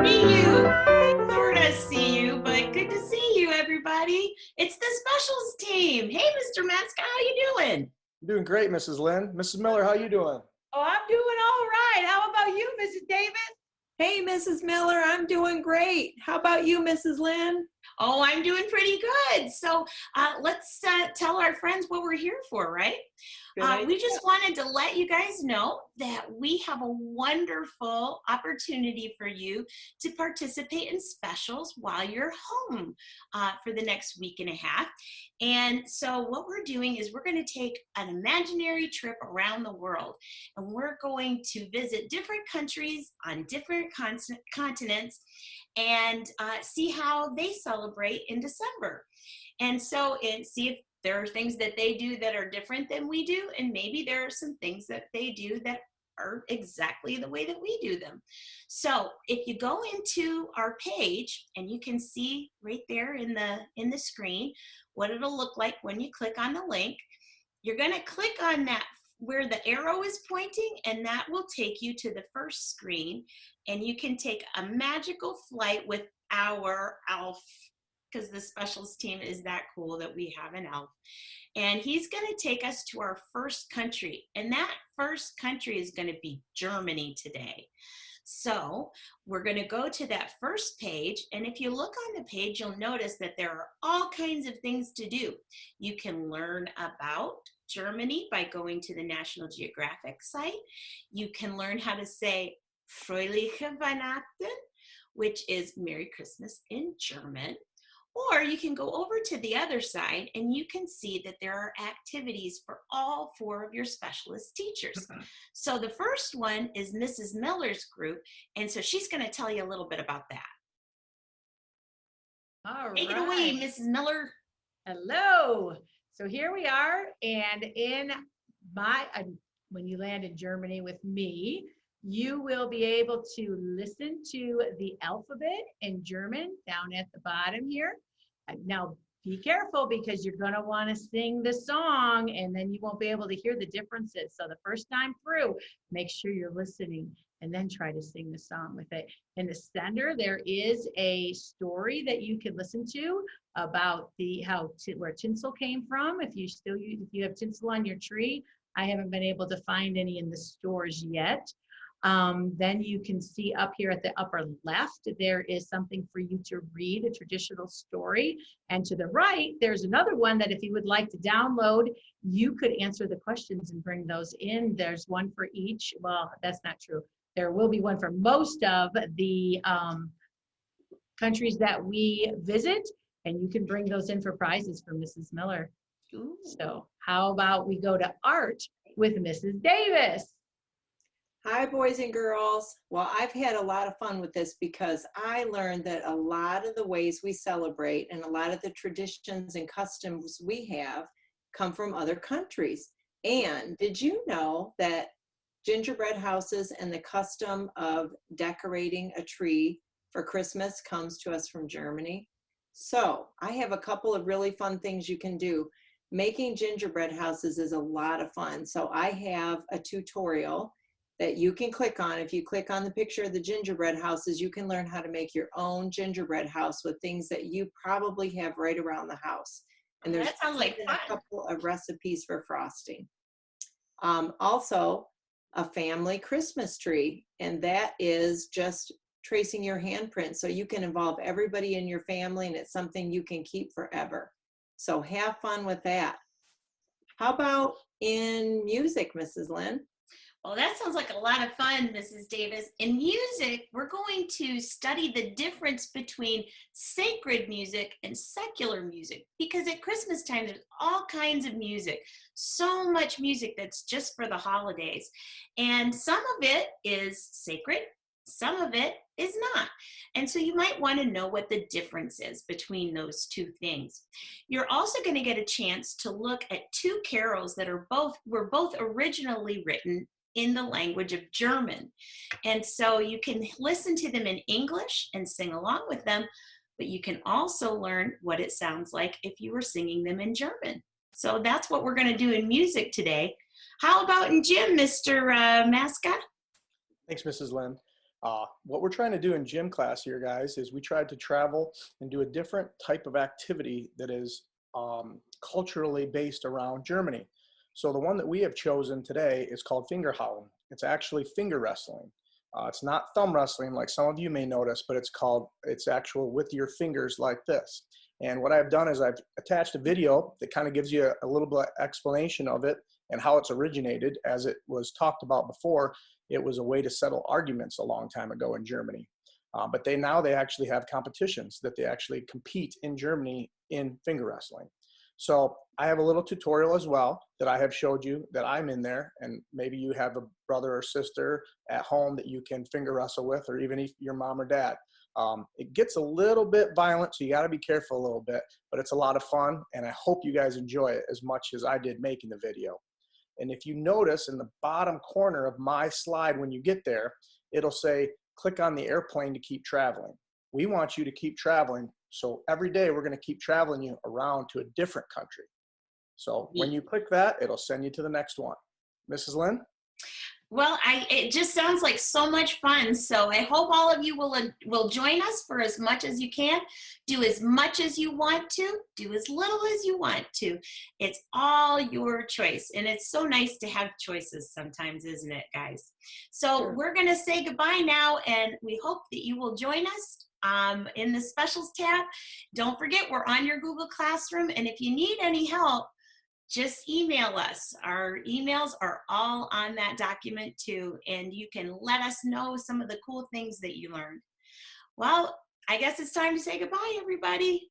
see you, sort of see you, but good to see you, everybody. It's the specials team. Hey, Mr. Metzger, how you doing? I'm doing great, Mrs. Lynn. Mrs. Miller, how you doing? Oh, I'm doing all right. How about you, Mrs. Davis? Hey, Mrs. Miller, I'm doing great. How about you, Mrs. Lynn? Oh, I'm doing pretty good. So let's tell our friends what we're here for, right? We just wanted to let you guys know that we have a wonderful opportunity for you to participate in specials while you're home for the next week and a half. And so what we're doing is we're going to take an imaginary trip around the world, and we're going to visit different countries on different continents and see how they celebrate in December. And so, see if there are things that they do that are different than we do, and maybe there are some things that they do that are exactly the way that we do them. So if you go into our page, and you can see right there in the screen what it'll look like when you click on the link, you're going to click on that where the arrow is pointing, and that will take you to the first screen, and you can take a magical flight with our elf, because the specials team is that cool that we have an elf. And he's going to take us to our first country, and that first country is going to be Germany today. So we're going to go to that first page, and if you look on the page, you'll notice that there are all kinds of things to do. You can learn about Germany by going to the National Geographic site. You can learn how to say Fröhliche Weihnachten, which is Merry Christmas in German. Or you can go over to the other side, and you can see that there are activities for all 4 of your specialist teachers. So the first one is Mrs. Miller's group, and so she's going to tell you a little bit about that. All Take right. it away, Mrs. Miller. Hello. So here we are, and in my when you land in Germany with me, you will be able to listen to the alphabet in German down at the bottom here. Now, be careful, because you're going to want to sing the song, and then you won't be able to hear the differences. So the first time through, make sure you're listening and then try to sing the song with it. In the center, there is a story that you can listen to about where tinsel came from. If you have tinsel on your tree, I haven't been able to find any in the stores yet. Then you can see up here at the upper left, there is something for you to read, a traditional story. And to the right, there's another one that if you would like to download, you could answer the questions and bring those in. There's one for each. Well, that's not true. There will be one for most of the countries that we visit, and you can bring those in for prizes for Mrs. Miller. Ooh. So how about we go to art with Mrs. Davis? Hi, boys and girls. Well, I've had a lot of fun with this, because I learned that a lot of the ways we celebrate and a lot of the traditions and customs we have come from other countries. And did you know that gingerbread houses and the custom of decorating a tree for Christmas comes to us from Germany? So I have a couple of really fun things you can do. Making gingerbread houses is a lot of fun. So I have a tutorial that you can click on. If you click on the picture of the gingerbread houses, you can learn how to make your own gingerbread house with things that you probably have right around the house. And there's That sounds like fun. a couple of recipes for frosting. Also, a family Christmas tree, and that is just tracing your handprint, so you can involve everybody in your family, and it's something you can keep forever. So have fun with that. How about in music, Mrs. Lynn? Well, that sounds like a lot of fun, Mrs. Davis. In music, we're going to study the difference between sacred music and secular music, because at Christmas time, there's all kinds of music, so much music that's just for the holidays. And some of it is sacred, some of it is not. And so you might want to know what the difference is between those two things. You're also going to get a chance to look at 2 carols that were both originally written in the language of German. And so you can listen to them in English and sing along with them, but you can also learn what it sounds like if you were singing them in German. So that's what we're going to do in music today. How about in gym, Mr. Mascot? Thanks, Mrs. Lynn. What we're trying to do in gym class here, guys, is we tried to travel and do a different type of activity that is culturally based around Germany. So the one that we have chosen today is called Fingerhauen. It's actually finger wrestling. It's not thumb wrestling like some of you may notice, but it's actual with your fingers like this. And what I've done is I've attached a video that kind of gives you a little bit explanation of it and how it's originated. As it was talked about before, it was a way to settle arguments a long time ago in Germany. But now they actually have competitions that they actually compete in Germany in finger wrestling. So I have a little tutorial as well that I have showed you that I'm in there, and maybe you have a brother or sister at home that you can finger wrestle with, or even if your mom or dad. It gets a little bit violent, so you got to be careful a little bit, but it's a lot of fun, and I hope you guys enjoy it as much as I did making the video. And if you notice in the bottom corner of my slide when you get there, it'll say, click on the airplane to keep traveling. We want you to keep traveling. So every day we're going to keep traveling you around to a different country. So when you click that, it'll send you to the next one. Mrs. Lynn? Well, it just sounds like so much fun. So I hope all of you will join us for as much as you can. Do as much as you want to. Do as little as you want to. It's all your choice. And it's so nice to have choices sometimes, isn't it, guys? So we're going to say goodbye now, and we hope that you will join us in the specials tab. Don't forget, we're on your Google Classroom, and if you need any help, just email us. Our emails are all on that document too, and you can let us know some of the cool things that you learned. Well, I guess it's time to say goodbye, everybody.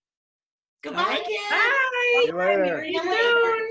Goodbye, kids. Bye. See you later. See you later.